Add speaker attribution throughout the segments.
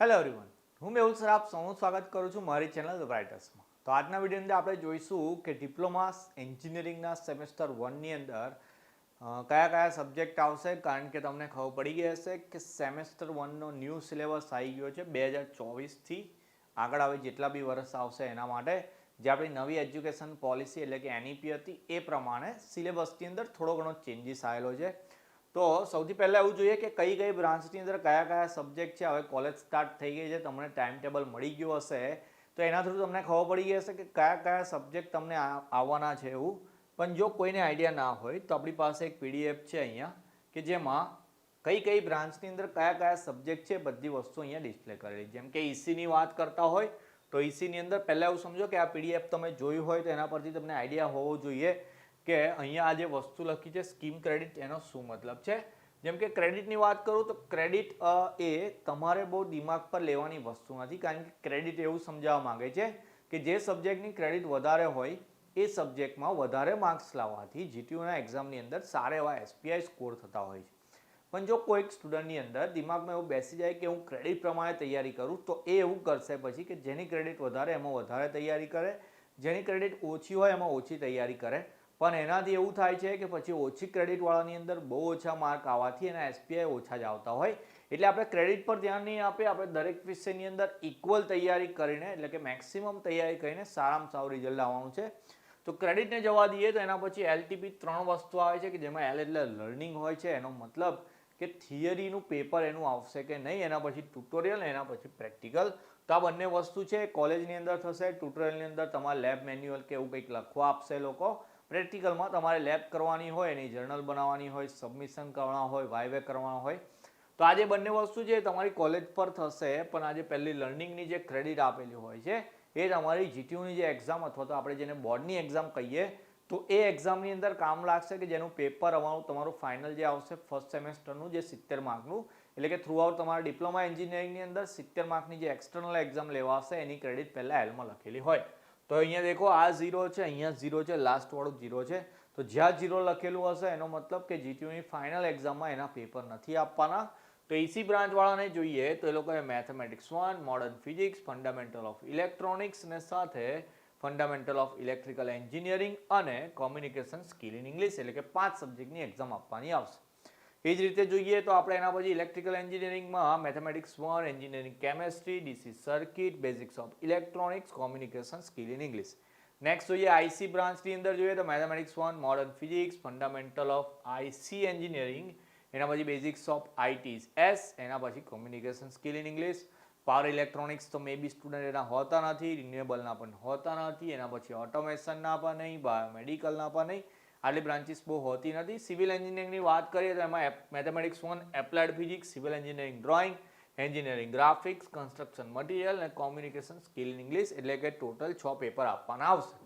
Speaker 1: Hello everyone, હું મેહુલ સરાફ સૌનું સ્વાગત કરું છું મારી ચેનલ ધ બ્રાઇટર્સમાં. તો આજના વિડીયોની અંદર આપણે જોઈશું કે ડિપ્લોમા એન્જિનિયરિંગના સેમેસ્ટર 1ની અંદર કયા કયા સબ્જેક્ટ આવશે, કારણ કે તમને ખબર પડી ગઈ હશે કે સેમેસ્ટર 1નો ન્યૂ સિલેબસ આવી ગયો છે 2024થી આગળ આવે જેટલા બી વર્ષ આવશે એના માટે. જે આપણી નવી એજ્યુકેશન પોલિસી એટલે કે NEP હતી એ પ્રમાણે સિલેબસની અંદર થોડો ઘણો ચેન્જીસ આવેલો છે. તો સૌથી પહેલાં એવું જોઈએ કે કઈ કઈ બ્રાન્ચની અંદર કયા કયા સબ્જેક્ટ છે. હવે કોલેજ સ્ટાર્ટ થઈ ગઈ છે, તમને ટાઈમ ટેબલ મળી ગયું હશે તો એના થ્રુ તમને ખબર પડી ગઈ હશે કે કયા કયા સબ્જેક્ટ તમને આવવાના છે એવું. પણ જો કોઈને આઈડિયા ના હોય તો આપણી પાસે એક PDF છે અહીંયા કે જેમાં કઈ કઈ બ્રાન્ચની અંદર કયા કયા સબ્જેક્ટ છે બધી વસ્તુ અહીંયા ડિસ્પ્લે કરેલી. જેમ કે ECની વાત કરતા હોય તો ECની અંદર પહેલાં એવું સમજો કે આ PDF તમે જોયું હોય તો એના પરથી તમને આઈડિયા હોવો જોઈએ કે અહીંયા આ જે વસ્તુ લખી છે સ્કીમ ક્રેડિટ, એનો શું મતલબ છે. જેમ કે ક્રેડિટની વાત કરું તો ક્રેડિટ એ તમારે બહુ દિમાગ પર લેવાની વસ્તુ નથી, કારણ કે ક્રેડિટ એવું સમજાવવા માંગે છે કે જે સબ્જેક્ટની ક્રેડિટ વધારે હોય એ સબ્જેક્ટમાં વધારે માર્ક્સ લાવવાથી GTUના એક્ઝામની અંદર સારા એવા SPI સ્કોર થતા હોય છે. પણ જો કોઈક સ્ટુડન્ટની અંદર દિમાગમાં એવું બેસી જાય કે હું ક્રેડિટ પ્રમાણે તૈયારી કરું તો એ એવું કરશે પછી કે જેની ક્રેડિટ વધારે એમાં વધારે તૈયારી કરે, જેની ક્રેડિટ ઓછી હોય એમાં ઓછી તૈયારી કરે. પણ એનાથી એવું થાય છે કે પછી ઓછી ક્રેડિટવાળાની અંદર બહુ ઓછા માર્ક આવવાથી એના SPI ઓછા જ આવતા હોય. એટલે આપણે ક્રેડિટ પર ધ્યાન નહીં આપીએ, આપણે દરેક વિષયની અંદર ઇક્વલ તૈયારી કરીને એટલે કે મેક્સિમમ તૈયારી કરીને સારામાં સારું રિઝલ્ટ આવવાનું છે. તો ક્રેડિટને જવા દઈએ તો એના પછી LTP 3 વસ્તુ આવે છે કે જેમાં L એટલે લર્નિંગ હોય છે. એનો મતલબ કે થિયરીનું પેપર એનું આવશે કે નહીં, એના પછી ટ્યુટોરિયલ, એના પછી પ્રેક્ટિકલ. તો આ બંને વસ્તુ છે કોલેજની અંદર થશે. ટ્યુટોરિયલની અંદર તમારે લેબ મેન્યુઅલ કે એવું કંઈક લખવા આપશે લોકો. પ્રેક્ટિકલમાં તમારે લેબ કરવાની હોય, એની જર્નલ બનાવવાની હોય, સબમિશન કરવાના હોય, વાઇવે કરવાના હોય. તો આ જે બંને વસ્તુ છે તમારી કોલેજ પર થશે. પણ આજે પહેલી લર્નિંગની જે ક્રેડિટ આપેલી હોય છે એ તમારી GTUની જે એક્ઝામ અથવા તો આપણે જેને બોર્ડની એક્ઝામ કહીએ તો એ એક્ઝામની અંદર કામ લાગશે કે જેનું પેપર તમારું ફાઇનલ જે આવશે ફર્સ્ટ સેમેસ્ટરનું જે 70 માર્કનું, એટલે કે થ્રુ આઉટ તમારા ડિપ્લોમા એન્જિનિયરિંગની અંદર 70 માર્કની જે એક્સટર્નલ એક્ઝામ લેવાશે એની ક્રેડિટ પહેલાં Lમાં લખેલી હોય. તો અહીંયા દેખો આ 0 છે, અહીંયા 0 છે, લાસ્ટ વાળું 0 છે. તો જ્યાં 0 લખેલું હશે એનો મતલબ કે GTUની ફાઇનલ એક્ઝામમાં એના પેપર નથી આપવાના. તો EC બ્રાન્ચવાળાને જોઈએ તો એ લોકોએ mathematics 1, modern physics, fundamental of electronics ને સાથે ફંડામેન્ટલ ઓફ ઇલેક્ટ્રિકલ એન્જિનિયરિંગ અને કોમ્યુનિકેશન સ્કિલ ઇન ઇંગ્લિશ એટલે કે 5 સબ્જેક્ટની એક્ઝામ આપવાની આવશે. એ જ રીતે જોઈએ તો આપણે એના પછી ઇલેક્ટ્રિકલ એન્જિનિયરિંગમાં mathematics 1, engineering chemistry, DC circuit, basics of electronics, communication skill in English. Next જોઈએ IC બ્રાન્ચની અંદર જોઈએ તો mathematics 1, modern physics, fundamental of IC engineering, એના પછી બેઝિક્સ ઓફ ITS, એના પછી communication skill in English. Power electronics તો મે બી સ્ટુડન્ટ એના હોતા નથી, રિન્યુએબલના પણ હોતા નથી, એના પછી ઓટોમેશનના પણ નહીં, બાયોમેડિકલના પણ નહીં. આટલી બ્રાન્ચીસ બહુ હોતી નથી. સિવિલ એન્જિનિયરિંગની વાત કરીએ તો એમાં mathematics 1, applied physics, civil engineering drawing, engineering graphics, construction material અને કોમ્યુનિકેશન સ્કિલ ઇન ઇંગ્લિશ, એટલે કે ટોટલ 6 પેપર આપવાના આવશે.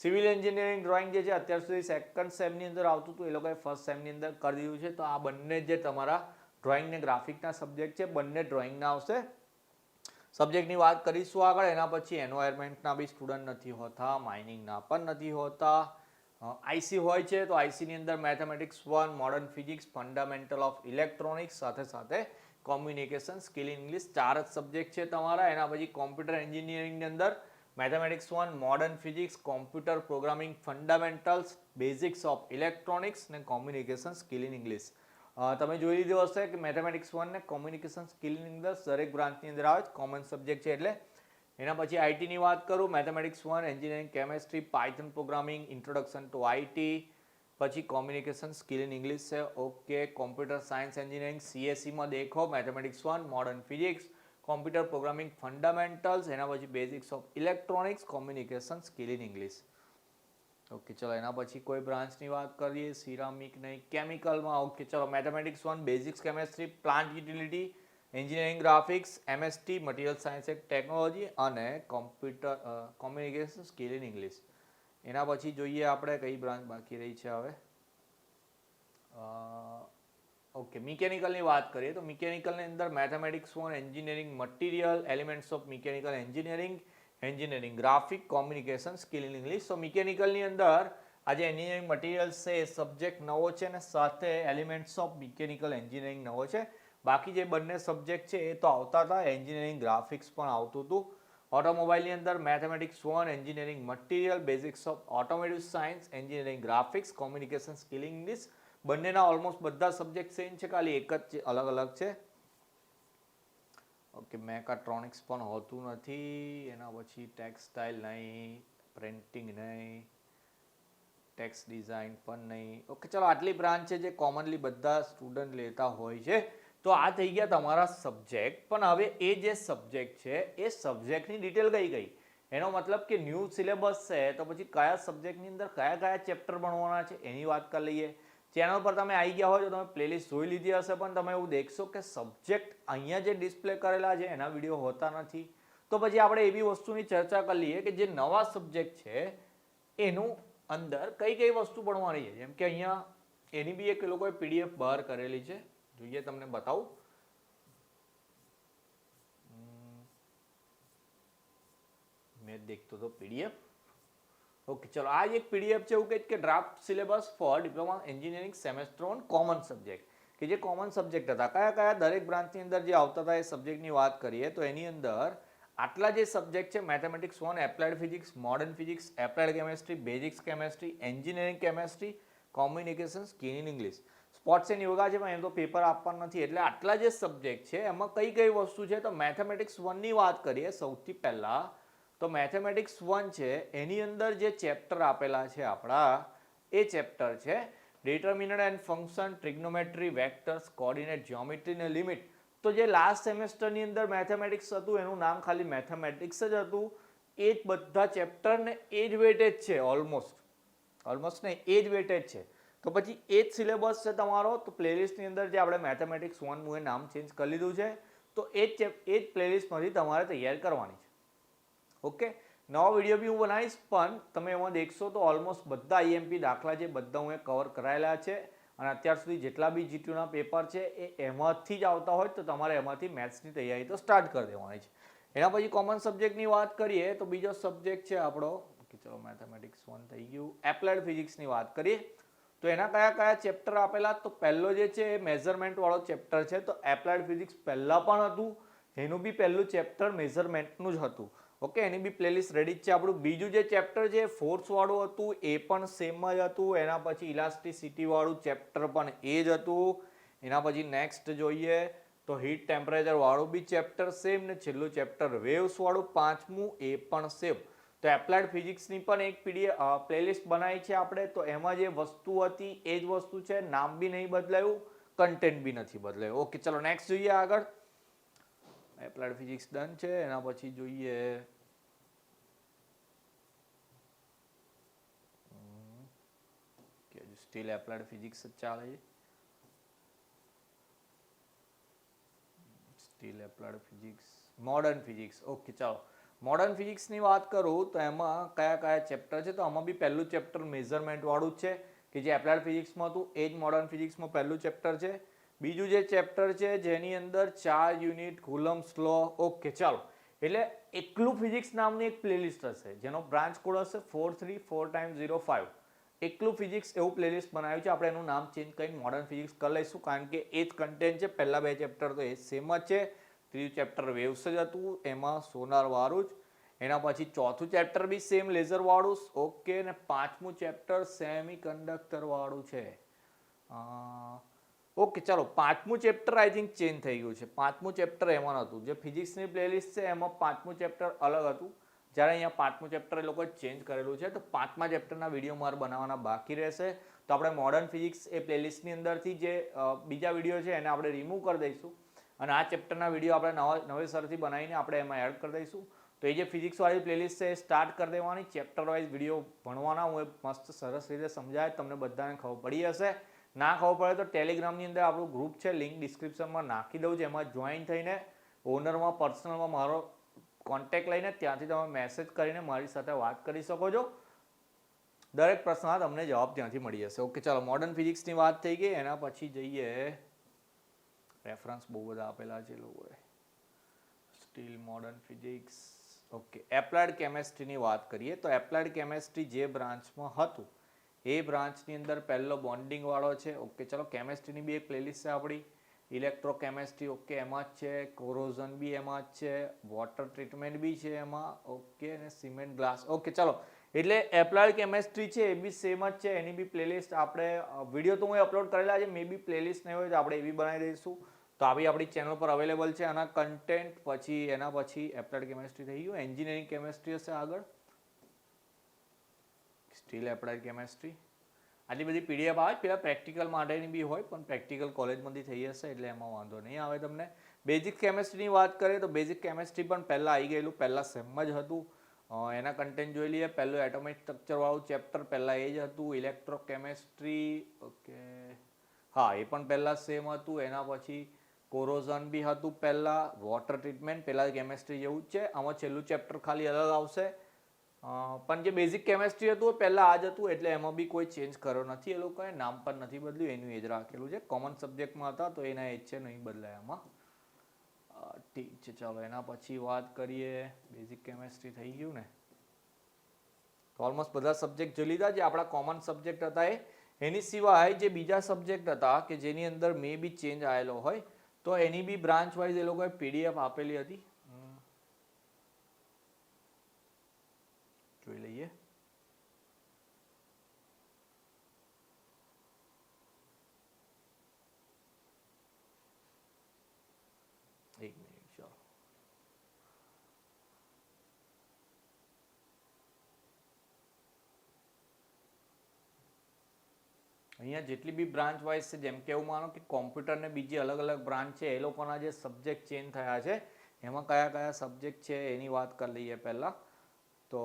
Speaker 1: સિવિલ એન્જિનિયરિંગ ડ્રોઈંગ જે છે અત્યાર સુધી સેકન્ડ સેમની અંદર આવતું હતું, એ લોકોએ ફર્સ્ટ સેમની અંદર કરી દીધું છે. તો આ બંને જે તમારા ડ્રોઈંગ ને ગ્રાફિકના સબ્જેક્ટ છે બંને ડ્રોઈંગના આવશે. સબ્જેક્ટની વાત કરીશું આગળ. એના પછી એન્વાયરમેન્ટના બી સ્ટુડન્ટ નથી હોતા, માઇનિંગના પણ નથી હોતા. IC હોય છે તો ICની અંદર mathematics 1, modern physics, fundamental of electronics સાથે સાથે કોમ્યુનિકેશન સ્કિલ ઇન ઇંગ્લિશ 4 જ સબ્જેક્ટ છે તમારા. એના પછી કોમ્પ્યુટર એન્જિનિયરિંગની અંદર mathematics 1, modern physics, computer programming fundamentals, basics of electronics ને કોમ્યુનિકેશન સ્કિલ ઇન ઇંગ્લિશ. તમે જોઈ લીધું હશે કે મેથેમેટિક્સ 1 ને કોમ્યુનિકેશન સ્કિલ ઇન ઇંગ્લિશ દરેક બ્રાન્ચની અંદર આવે છે, કોમન સબ્જેક્ટ છે એટલે. એના પછી ITની વાત કરું, mathematics 1, engineering chemistry, Python programming, introduction to IT, પછી કોમ્યુનિકેશન સ્કિલ ઇન ઇંગ્લિશ છે. ઓકે, કોમ્પ્યુટર સાયન્સ એન્જિનિયરિંગ CSEમાં દેખો mathematics 1, modern physics, computer programming fundamentals, એના પછી basics of electronics, communication skill in English. Okay, ચલો એના પછી કોઈ બ્રાન્ચની વાત કરીએ, સિરામિક નહીં, કેમિકલમાં. ઓકે, ચલો mathematics 1, basics chemistry, plant utility, engineering graphics, MST material science and technology અને કોમ્યુનિકેશન સ્કિલ ઇન ઇંગ્લિશ. એના પછી જોઈએ આપણે કઈ બ્રાન્ચ બાકી રહી છે હવે. ઓકે, મિકેનિકલની વાત કરીએ તો મિકેનિકલની અંદર mathematics 1, engineering material, elements of mechanical engineering, engineering graphic, communication skill in English. તો મિકેનિકલની અંદર આજે એન્જિનિયરિંગ મટીરિયલ્સ છે એ સબ્જેક્ટ નવો છે અને સાથે એલિમેન્ટ્સ ઓફ મિકેનિકલ એન્જિનિયરિંગ નવો છે. બાકી જે બંને સબ્જેક્ટ છે એ તો આવતા હતા. એન્જિનિયરિંગ ગ્રાફિક્સ પણ આવતું હતું. ઓટોમોબાઈલની અંદર mathematics 1, engineering material, basics of automotive science, engineering graphics, communication skill English, બંનેના ઓલમોસ્ટ બધા સબ્જેક્ટ સેમ છે, ખાલી એક જ અલગ અલગ છે. ઓકે, મેકાટ્રોનિક્સ પણ હોતું નથી. એના પછી ટેક્સટાઇલ નહીં, પ્રિન્ટિંગ નહીં, ટેક્સ ડિઝાઇન પણ નહીં. ઓકે, ચલો આટલી બ્રાન્ચ છે જે કોમનલી બધા સ્ટુડન્ટ લેતા હોય છે. તો આ થઈ ગયા તમારા સબ્જેક્ટ. પણ હવે એ જે સબ્જેક્ટ છે એ સબ્જેક્ટની ડિટેલ કઈ ગઈ, એનો મતલબ કે ન્યૂ સિલેબસ છે તો પછી કયા સબ્જેક્ટની અંદર કયા કયા ચેપ્ટર ભણવાના છે એની વાત કરી લઈએ. ચેનલ પર તમે આવી ગયા હોય તો તમે પ્લેલિસ્ટ જોઈ લીધી હશે, પણ તમે એવું દેખશો કે સબ્જેક્ટ અહીંયા જે ડિસ્પ્લે કરેલા છે એના વિડીયો હોતા નથી. તો પછી આપણે એવી વસ્તુની ચર્ચા કરી લઈએ કે જે નવા સબ્જેક્ટ છે એનું અંદર કઈ કઈ વસ્તુ ભણવાની છે. જેમ કે અહીંયા એની બી એક લોકોએ પીડીએફ બહાર કરેલી છે, જોઈએ તમને બતાવું. મેં દેખતો તો પીડીએફ. ઓકે, ચલો આ એક પીડીએફ છે એવું કે draft syllabus for diploma engineering semester 1 common subject, કે જે કોમન સબ્જેક્ટ હતા કયા કયા દરેક બ્રાન્ચની અંદર જે આવતા હતા એ સબ્જેક્ટની વાત કરીએ તો એની અંદર આટલા જે સબ્જેક્ટ છે mathematics 1, applied physics, modern physics, applied chemistry, basics chemistry, engineering chemistry, communication skill in English, sports and yoga છે પણ એમ તો પેપર આપવાનું નથી. એટલે આટલા જે સબ્જેક્ટ છે એમાં કઈ કઈ વસ્તુ છે તો મેથેમેટિક્સ 1ની વાત કરીએ સૌથી પહેલા તો મેથેમેટિક્સ 1 છે એની અંદર જે ચેપ્ટર આપેલા છે આપણા એ ચેપ્ટર છે determinant and function, trigonometry, vectors, coordinate, geometry ને લિમિટ. તો જે લાસ્ટ સેમેસ્ટરની અંદર મેથેમેટિક્સ હતું એનું નામ ખાલી મેથેમેટિક્સ જ હતું. એ જ બધા ચેપ્ટર ને એ જ વેટેજ છે, ઓલમોસ્ટ નહીં, એ જ વેટેજ છે. તો પછી એ જ સિલેબસ છે તમારો. તો પ્લેલિસ્ટની અંદર જે આપણે મેથેમેટિક્સ 1 નું એ નામ ચેન્જ કરી લીધું છે, તો એ જ પ્લેલિસ્ટમાંથી તમારે તૈયાર કરવાની છે. ઓકે, નવો વિડીયો બી હું બનાવીશ, પણ તમે એમાં દેખશો તો ઓલમોસ્ટ બધા આઈએમપી દાખલા છે બધા હું કવર કરાયેલા છે. અને અત્યાર સુધી જેટલા બી જીટીયુના પેપર છે એ એમાંથી જ આવતા હોય તો તમારે એમાંથી મેથ્સની તૈયારી તો સ્ટાર્ટ કરી દેવાની છે. એના પછી કોમન સબ્જેક્ટની વાત કરીએ તો બીજો સબ્જેક્ટ છે આપણો, ચલો મેથેમેટિક્સ 1 થઈ ગયું. એપ્લાઇડ ફિઝિક્સની વાત કરીએ તો એના કયા કયા ચેપ્ટર આપેલા તો પહેલો જે છે એ મેઝરમેન્ટ વાળો ચેપ્ટર છે. તો એપ્લાઇડ ફિઝિક્સ પહેલાં પણ હતું, એનું બી પહેલું ચેપ્ટર મેઝરમેન્ટનું જ હતું. ઓકે, એની બી પ્લેલિસ્ટ રેડી જ છે આપણું. બીજું જે ચેપ્ટર છે ફોર્સ વાળું હતું એ પણ સેમ જ હતું. એના પછી ઇલાસ્ટિસિટી વાળું ચેપ્ટર પણ એ જ હતું. એના પછી નેક્સ્ટ જોઈએ તો હીટ ટેમ્પરેચર વાળું બી ચેપ્ટર સેમ ને છેલ્લું ચેપ્ટર વેવ્સ વાળું પાંચમું એ પણ સેમ. તો એપ્લાઇડ ફિઝિક્સની પણ એક પ્લેલિસ્ટ બનાવી છે આપણે. તો એમાં જે વસ્તુ હતી એ જ વસ્તુ છે, નામ બી નહીં બદલાયું, કન્ટેન્ટ બી નથી બદલાયું. ઓકે, ચલો નેક્સ્ટ જોઈએ આગળ. એપ્લાઇડ ફિઝિક્સ ડન છે. એના પછી જોઈએ સ્ટીલ એપ્લાઇડ ફિઝિક્સ જ ચાલે છે. Steel applied physics, modern physics. Okay, ચાલો મોડર્ન ફિઝિક્સની વાત કરું તો એમાં કયા કયા ચેપ્ટર છે તો આમાં બી પહેલું ચેપ્ટર મેઝરમેન્ટ વાળું જ છે કે જે એપ્લાઇડ ફિઝિક્સમાં હતું એ જ મોડર્ન ફિઝિક્સમાં પહેલું ચેપ્ટર છે. બીજું જે ચેપ્ટર છે જેની અંદર 4 યુનિટ કુલમ્બ્સ લો. ઓકે, ચાલો એટલે એકલું ફિઝિક્સ નામની એક પ્લેલિસ્ટ હશે જેનો બ્રાન્ચ કોડ હશે 434x05. એકલું ફિઝિક્સ એવું પ્લેલિસ્ટ બનાવ્યું છે આપણે. એનું નામ ચેન્જ કરીને મોડર્ન ફિઝિક્સ કરી લઈશું કારણ કે એ જ કન્ટેન્ટ છે. પહેલા બે ચેપ્ટર તો એ સેમ જ છે. ત્રીજું ચેપ્ટર વેવ્સ જ હતું, એમાં સોનાર વાળું જ. એના પછી ચોથું ચેપ્ટર બી સેમ લેઝર વાળું. ઓકે, ને પાંચમું ચેપ્ટર સેમી કંડક્ટર વાળું છે. ઓકે, ચાલો પાંચમું ચેપ્ટર આઈ થિંક ચેન્જ થઈ ગયું છે. પાંચમું ચેપ્ટર એમાં હતું. જે ફિઝિક્સની પ્લેલિસ્ટ છે એમાં પાંચમું ચેપ્ટર અલગ હતું, જ્યારે અહીંયા પાંચમું ચેપ્ટર એ લોકોએ ચેન્જ કરેલું છે. તો પાંચમા ચેપ્ટરના વિડીયો મારે બનાવવાના બાકી રહેશે. તો આપણે મોડર્ન ફિઝિક્સ એ પ્લેલિસ્ટની અંદરથી જે બીજા વિડીયો છે એને આપણે રિમૂવ કરી દઈશું અને આ ચેપ્ટરના વિડીયો આપણે નવેસરથી બનાવીને આપણે એમાં એડ કરી દઈશું. તો એ જે ફિઝિક્સવાળી પ્લેલિસ્ટ છે એ સ્ટાર્ટ કરી દેવાની. ચેપ્ટર વાઇઝ વિડીયો ભણવાના હું એ મસ્ત સરસ રીતે સમજાય, તમને બધાને ખબર પડી હશે. ના ખબર પડે તો ટેલિગ્રામની અંદર આપણું ગ્રુપ છે, લિંક ડિસ્ક્રિપ્શનમાં નાખી દઉં છું. એમાં જોઈન થઈને ઓનરમાં પર્સનલમાં મારો કોન્ટેક્ટ લઈને ત્યાંથી તમે મેસેજ કરીને મારી સાથે વાત કરી શકો છો. દરેક પ્રશ્નના તમને જવાબ ત્યાંથી મળી જશે. ઓકે, ચાલો મોડર્ન ફિઝિક્સની વાત થઈ ગઈ. એના પછી જઈએ, રેફરન્સ બહુ બધા આપેલા છે લોકોએ. Still modern physics. Okay, applied કેમેસ્ટ્રીની વાત કરીએ તો એપ્લાઇડ કેમેસ્ટ્રી જે બ્રાન્ચમાં હતું એ બ્રાન્ચની અંદર પહેલો બોન્ડિંગ વાળો છે. ઓકે, ચલો કેમેસ્ટ્રીની બી એક પ્લેલિસ્ટ છે આપણી. ઇલેક્ટ્રોકેમેસ્ટ્રી ઓકે એમાં જ છે, કોરોઝન બી એમાં જ છે, વોટર ટ્રીટમેન્ટ બી છે એમાં ઓકે, અને સિમેન્ટ ગ્લાસ ઓકે. ચલો એટલે એપ્લાઇડ કેમેસ્ટ્રી છે એ બી સેમ જ છે, એની બી પ્લેલિસ્ટ આપણે વિડીયો તો હું અપલોડ કરેલા છે, મે બી પ્લેલિસ્ટ નહીં હોય તો આપણે એવી બનાવી દઈશું. તો આવી આપણી ચેનલ પર અવેલેબલ છે આના કન્ટેન્ટ. પછી એના પછી એપ્લાઇડ કેમેસ્ટ્રી થઈ ગયું, એન્જિનિયરિંગ કેમેસ્ટ્રી હશે આગળ, સ્ટીલ એપ્લાઇડ કેમેસ્ટ્રી. આટલી બધી પીડીએફ આવે, પેલા પ્રેક્ટિકલ માટેની બી હોય, પણ પ્રેક્ટિકલ કોલેજમાંથી થઈ હશે એટલે એમાં વાંધો નહીં આવે તમને. બેઝિક કેમેસ્ટ્રીની વાત કરીએ તો બેઝિક કેમેસ્ટ્રી પણ પહેલાં આવી ગયેલું, પહેલાં સેમમાં જ હતું. એના કન્ટેન્ટ જોઈ લઈએ. પહેલું એટોમિક સ્ટ્રક્ચરવાળું ચેપ્ટર પહેલાં એ જ હતું. ઇલેક્ટ્રોકેમેસ્ટ્રી ઓકે, હા એ પણ પહેલાં સેમ હતું. એના પછી કોરોઝન બી હતું પહેલાં, વોટર ટ્રીટમેન્ટ પહેલાં કેમેસ્ટ્રી જેવું જ છે. આમાં છેલ્લું ચેપ્ટર ખાલી અલગ આવશે, પણ જે બેઝિક કેમેસ્ટ્રી હતું એ પહેલાં આ જ હતું, એટલે એમાં બી કોઈ ચેન્જ કર્યો નથી. એ લોકોએ નામ પણ નથી બદલ્યું, એનું એ જ રાખેલું છે. કોમન સબ્જેક્ટમાં હતા તો એના એ જ છે, નહીં બદલાય એમાં. ઠીક છે, ચાલો એના પછી વાત કરીએ. બેઝિક કેમેસ્ટ્રી થઈ ગયું ને, તો ઓલમોસ્ટ બધા સબ્જેક્ટ જોઈ લીધા. જે આપણા કોમન સબ્જેક્ટ હતા એની સિવાય જે બીજા સબ્જેક્ટ હતા કે જેની અંદર મે બી ચેન્જ આવેલો હોય, તો એની બી બ્રાન્ચ વાઇઝ એ લોકોએ પીડીએફ આપેલી હતી, જોઈ લઈએ. એક મિનિટ ચાલો. અહીંયા જેટલી બી બ્રાન્ચ વાઇઝ છે, જેમ કે એવું માનો કે કોમ્પ્યુટર ને બીજી અલગ અલગ બ્રાન્ચ છે, એ લોકોના જે સબ્જેક્ટ ચેન્જ થયા છે એમાં કયા કયા સબ્જેક્ટ છે એની વાત કરી લઈએ પહેલા. તો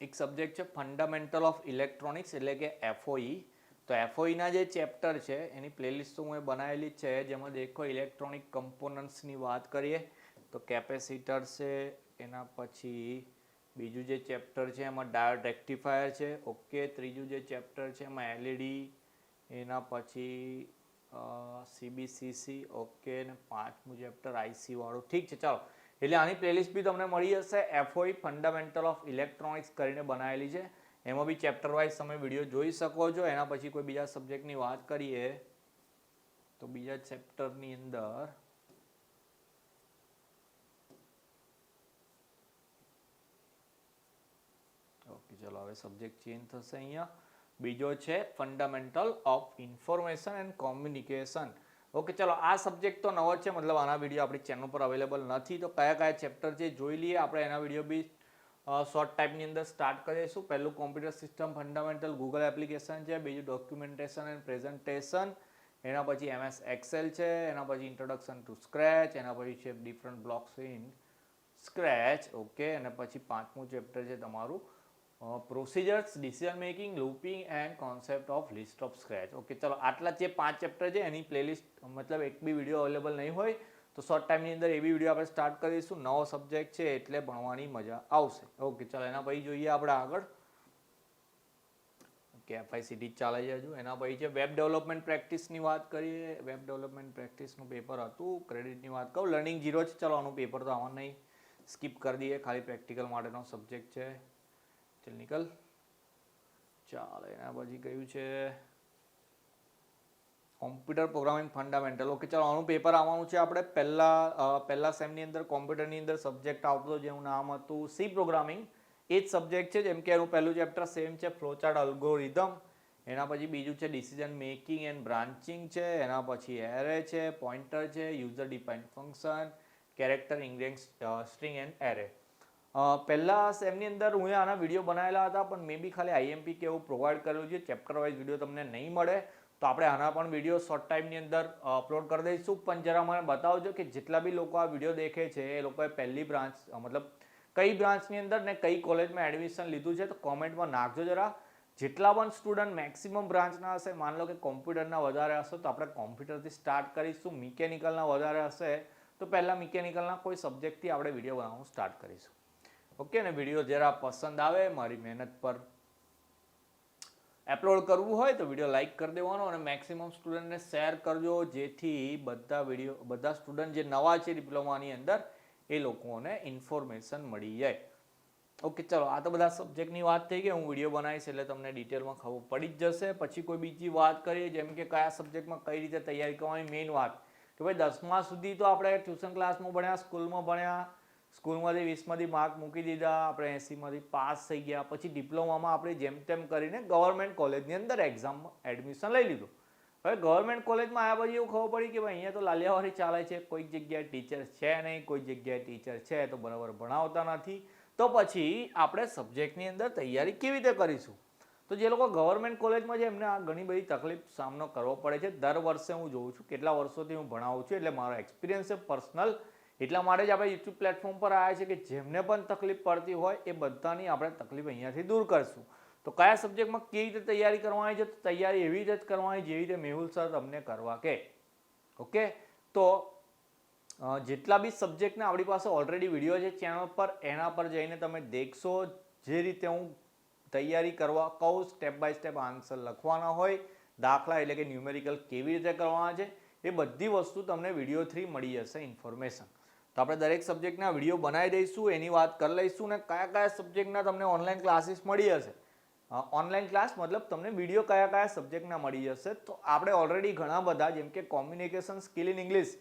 Speaker 1: એક સબ્જેક્ટ છે ફંડામેન્ટલ ઓફ ઇલેક્ટ્રોનિક્સ, એટલે કે એફઓઈ. તો એફઓઈના જે ચેપ્ટર છે એની પ્લેલિસ્ટ તો હું બનાવેલી જ છે, જેમાં દેખો ઇલેક્ટ્રોનિક કમ્પોનન્ટ્સની વાત કરીએ તો કેપેસિટર છે, એના પછી બીજું જે ચેપ્ટર છે એમાં ડાયોડ રેક્ટિફાયર છે ઓકે. ત્રીજું જે ચેપ્ટર છે એમાં એલઈડી, એના પછી સીબીસીસી ઓકે, અને પાંચમું ચેપ્ટર આઈસી વાળું. ઠીક છે, ચાલો. એટલે આની પ્લેલિસ્ટ બી તમને મળી જશે. એફઓઈ ફંડામેન્ટલ ઓફ ઇલેક્ટ્રોનિક્સ કરીને બનાવેલી છે, એમાં બી ચેપ્ટર વાઇઝ તમે વિડીયો જોઈ શકો છો. એના પછી કોઈ બીજા સબ્જેક્ટની વાત કરીએ તો બીજા ચેપ્ટરની અંદર ઓકે, ચલો હવે સબ્જેક્ટ ચેન્જ થશે. અહીંયા બીજો છે fundamental of information and communication okay. ચલો આ સબ્જેક્ટ તો નવો છે, મતલબ આના વિડીયો આપણી ચેનલ પર અવેલેબલ નથી. તો કયા કયા ચેપ્ટર છે જોઈ લઈએ. આપણે એના વિડીયો બી શોર્ટ ટાઈપની અંદર સ્ટાર્ટ કરીશું. પહેલું computer system fundamental Google application છે, બીજું ડોક્યુમેન્ટેશન એન્ડ પ્રેઝન્ટેશન, એના પછી એમએસ એક્સેલ છે, એના પછી ઇન્ટ્રોડક્શન ટુ સ્ક્રેચ, એના પછી છે different blocks in scratch okay. અને પછી પાંચમું ચેપ્ટર છે તમારું procedures, decision making, looping and concept of list of scratch okay. ચલો આટલા જે 5 ચેપ્ટર છે એની પ્લેલિસ્ટ મતલબ એક બી વિડીયો અવેલેબલ નહીં હોય તો શોર્ટ ટાઈમની અંદર એવી વિડીયો આપણે સ્ટાર્ટ કરીશું. નવો સબ્જેક્ટ છે એટલે ભણવાની મજા આવશે ઓકે. ચલો એના પછી જોઈએ આપણે આગળ કે એફઆઈસીટી ચાલે છે હજુ. એના પછી છે વેબ ડેવલપમેન્ટ પ્રેક્ટિસની વાત કરીએ. વેબ ડેવલપમેન્ટ પ્રેક્ટિસનું પેપર હતું. ક્રેડિટની વાત કહું, લર્નિંગ 0 છે. ચલો આનું પેપર તો આવવાનું નહીં, સ્કીપ કરી દઈએ, ખાલી પ્રેક્ટિકલ માટેનો સબ્જેક્ટ છે. ચલ નીકળ. ચાલો એના પછી કયું છે કોમ્પ્યુટર પ્રોગ્રામિંગ ફંડામેન્ટલ ઓકે. ચલો આનું પેપર આવવાનું છે. આપણે પહેલા સેમની અંદર કોમ્પ્યુટરની અંદર સબ્જેક્ટ આવતો હતો જેનું નામ હતું સી પ્રોગ્રામિંગ, એ જ સબ્જેક્ટ છે. જેમ કે એનું પહેલું ચેપ્ટર સેમ છે ફ્લોચાર્ટ અલ્ગોરિધમ, એના પછી બીજું છે ડિસિઝન મેકિંગ એન્ડ બ્રાન્ચિંગ છે, એના પછી એરે છે, પોઇન્ટર છે, user defined function, character index string and array. પહેલા સેમની અંદર હું આના વિડીયો બનાવેલા હતા, પણ મે બી ખાલી આઈએમપી કે એવું પ્રોવાઈડ કરેલું છે, ચેપ્ટર વાઇઝ વિડીયો તમને નહીં મળે. તો આપણે આના પણ વિડીયો શોર્ટ ટાઈમની અંદર અપલોડ કરી દઈશું. પણ જરા મને બતાવજો કે જેટલા બી લોકો આ વિડીયો દેખે છે એ લોકોએ પહેલી બ્રાન્ચ મતલબ કઈ બ્રાન્ચની અંદર ને કઈ કોલેજમાં એડમિશન લીધું છે, તો કોમેન્ટમાં નાખજો જરા. જેટલા પણ સ્ટુડન્ટ મેક્સિમમ બ્રાન્ચના હશે, માન લો કે કોમ્પ્યુટરના વધારે હશે તો આપણે કોમ્પ્યુટરથી સ્ટાર્ટ કરીશું, મિકેનિકલના વધારે હશે તો પહેલાં મિકેનિકલના કોઈ સબ્જેક્ટથી આપણે વિડીયો બનાવવાનું સ્ટાર્ટ કરીશું ઓકે. ને વિડીયો જરા પસંદ આવે, મારી મહેનત પર અપલોડ કરવું હોય તો વિડીયો લાઇક કરી દેવાનો અને મેક્સિમમ સ્ટુડન્ટને શેર કરજો, જેથી બધા સ્ટુડન્ટ જે નવા છે ડિપ્લોમાની અંદર એ લોકોને ઇન્ફોર્મેશન મળી જાય ઓકે, ચલો આ તો બધા સબ્જેક્ટની વાત થઈ ગઈ. હું વિડીયો બનાવીશ એટલે તમને ડિટેલમાં ખબર પડી જ જશે. પછી કોઈ બીજી વાત કરીએ, જેમ કે કયા સબ્જેક્ટમાં કઈ રીતે તૈયારી કરવાની. મેઇન વાત કે ભાઈ 10મા સુધી તો આપણે ટ્યુશન ક્લાસમાં ભણ્યા, સ્કૂલમાં ભણ્યા, સ્કૂલમાંથી 20માંથી માર્ક મૂકી દીધા, આપણે 80માંથી પાસ થઈ ગયા. પછી ડિપ્લોમામાં આપણે જેમ તેમ કરીને ગવર્મેન્ટ કોલેજની અંદર એક્ઝામમાં એડમિશન લઈ લીધું. હવે ગવર્મેન્ટ કોલેજમાં આવ્યા પછી એવું ખબર પડી કે ભાઈ અહીંયા તો લાલિયાવાડી ચાલે છે, કોઈક જગ્યાએ ટીચર છે નહીં, કોઈ જગ્યાએ ટીચર છે તો બરાબર ભણાવતા નથી. તો પછી આપણે સબ્જેક્ટની અંદર તૈયારી કેવી રીતે કરીશું? તો જે લોકો ગવર્મેન્ટ કોલેજમાં છે એમને આ ઘણી બધી તકલીફ સામનો કરવો પડે છે. દર વર્ષે હું જોઉં છું, કેટલા વર્ષોથી હું ભણાવું છું એટલે મારો એક્સપિરિયન્સ છે પર્સનલ. એટલા માટે જ આપણે યુટ્યુબ પ્લેટફોર્મ પર આવ્યા છે કે જેમને પણ તકલીફ પડતી હોય એ બધાની આપણે તકલીફ અહીંયાથી દૂર કરશું. તો કયા સબ્જેક્ટમાં કેવી રીતે તૈયારી કરવાની છે? તો તૈયારી એવી રીતે જ કરવાની જેવી રીતે મેહુલ સર તમને કરવા કે. ઓકે, તો જેટલા બી સબ્જેક્ટના આપણી પાસે ઓલરેડી વિડીયો છે ચેનલ પર, એના પર જઈને તમે દેખશો. જે રીતે હું તૈયારી કરવા કહું, સ્ટેપ બાય સ્ટેપ આન્સર લખવાના હોય, દાખલા એટલે કે ન્યુમેરિકલ કેવી રીતે કરવાના છે, એ બધી વસ્તુ તમને વિડીયો 3 મળી જશે ઇન્ફોર્મેશન. તો આપણે દરેક સબ્જેક્ટના વિડીયો બનાવી દઈશું, એની વાત કરી લઈશું. ને કયા કયા સબ્જેક્ટના તમને ઓનલાઈન ક્લાસીસ મળી જશે. ઓનલાઈન ક્લાસ મતલબ તમને વિડીયો કયા કયા સબ્જેક્ટના મળી જશે. તો આપણે ઓલરેડી ઘણા બધા, જેમ કે કોમ્યુનિકેશન સ્કિલ ઇન ઇંગ્લિશ,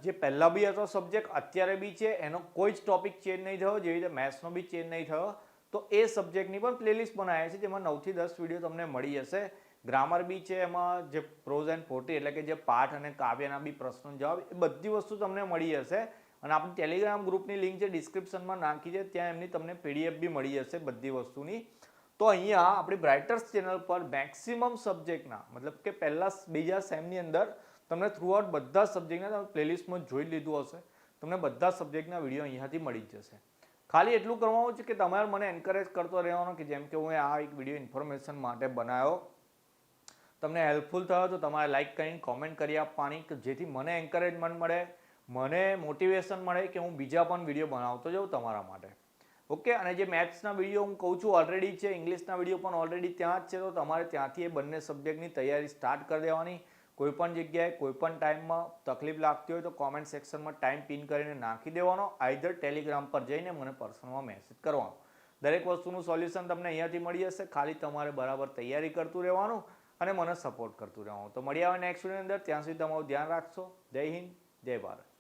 Speaker 1: જે પહેલાં બી હતો સબ્જેક્ટ, અત્યારે બી છે, એનો કોઈ જ ટોપિક ચેન્જ નહીં થયો. જેવી રીતે મેથ્સનો બી ચેન્જ નહીં થયો. તો એ સબ્જેક્ટની પણ પ્લેલિસ્ટ બનાવી છે જેમાં 9 થી 10 વિડીયો તમને મળી જશે. ગ્રામર બી છે, એમાં જે પ્રોઝ એન્ડ પોટી એટલે કે જે પાઠ અને કાવ્યના બી પ્રશ્નો જવાબ, એ બધી વસ્તુ તમને મળી જશે. અને આપણી ટેલિગ્રામ ગ્રુપની લિંક છે ડિસ્ક્રિપ્શનમાં નાખી છે, ત્યાં એમની તમને PDF બી મળી જશે બધી વસ્તુની. તો અહીંયા આપણી બ્રાઇટર્સ ચેનલ પર મેક્સિમમ સબ્જેક્ટના, મતલબ કે પહેલા બીજા સેમની અંદર તમને થ્રુઆઉટ બધા સબ્જેક્ટના તમે પ્લેલિસ્ટમાં જોઈ લીધું હશે. તમને બધા સબ્જેક્ટના વિડીયો અહીંયાથી મળી જ જશે. ખાલી એટલું કરવાનું છે કે તમારે મને એન્કરેજ કરતો રહેવાનો, કે જેમ કે હું આ એક વિડીયો ઇન્ફોર્મેશન માટે બનાવ્યો, તમને હેલ્પફુલ થયો તો તમારે લાઇક કરીને કોમેન્ટ કરી આપવાની, કે જેથી મને એન્કરેજમેન્ટ મળે, મને મોટિવેશન મળે કે હું બીજા પણ વિડીયો બનાવતો જાઉં તમારા માટે. ઓકે, અને જે મેથ્સના વિડીયો હું કહું છું ઓલરેડી છે, ઇંગ્લિશના વિડીયો પણ ઓલરેડી ત્યાં જ છે, તો તમારે ત્યાંથી એ બંને સબ્જેક્ટની તૈયારી સ્ટાર્ટ કરી દેવાની. કોઈ પણ જગ્યાએ કોઈ પણ ટાઈમમાં તકલીફ લાગતી હોય તો કોમેન્ટ સેક્શનમાં ટાઈમ પિન કરીને નાખી દેવાનો. આઈધર ટેલિગ્રામ પર જઈને મને પર્સનલમાં મેસેજ કરવાનો. દરેક વસ્તુનું સોલ્યુશન તમને અહીંયાથી મળી જશે. ખાલી તમારે બરાબર તૈયારી કરતું રહેવાનું અને મને સપોર્ટ કરતું રહેવાનું. તો મળ્યા આવે નેક્સ્ટ વિડીયોની અંદર. ત્યાં સુધી તમારું ધ્યાન રાખશો. જય હિન્દ, જય ભારત.